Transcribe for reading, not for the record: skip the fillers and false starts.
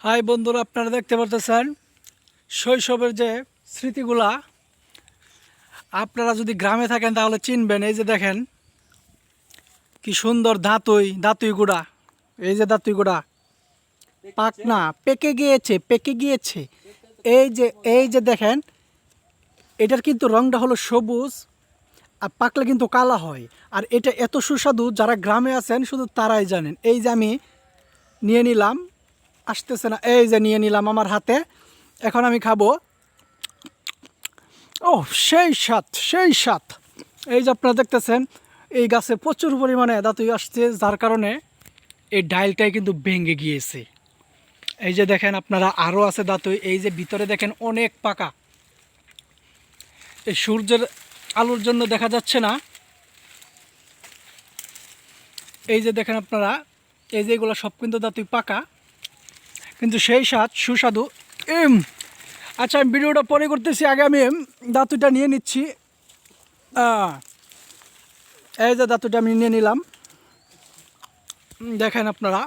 High বন্ধুরা, আপনারা দেখতে পারতেছেন শৈশবের যে স্মৃতিগুলা। আপনারা যদি গ্রামে থাকেন তাহলে চিনবেন। এই যে দেখেন কি সুন্দর দাঁতুই গুড়া। এই যে দাঁতুই গুড়া পাকনা পেকে গিয়েছে। এই যে দেখেন, এটার কিন্তু রংটা হলো সবুজ, আর পাকলে কিন্তু কালা হয়। আর এটা এত সুস্বাদু, যারা গ্রামে আছেন শুধু তারাই জানেন। এই যে আমি নিয়ে নিলাম, আসতেছে না, এই যে নিয়ে নিলাম আমার হাতে, এখন আমি খাবো। ও, সেই স্বাদ। এই যে আপনারা দেখতেছেন, এই গাছে প্রচুর পরিমাণে দাঁতুই আসছে, যার কারণে এই ডাইলটাই কিন্তু ভেঙে গিয়েছে। এই যে দেখেন আপনারা, আরও আছে দাঁতুই। এই যে ভিতরে দেখেন অনেক পাকা। এই সূর্যের আলোর জন্য দেখা যাচ্ছে না। এই যে দেখেন আপনারা, এই যে এগুলো সব কিন্তু দাঁতুই পাকা, কিন্তু সেই স্বাদ সুস্বাদু। এম আচ্ছা, আমি ভিডিওটা পরে করতেছি, আগে আমি দাঁতুইটা নিয়ে নিচ্ছি। এই যে দাঁতুইটা আমি নিয়ে নিলাম, দেখেন আপনারা।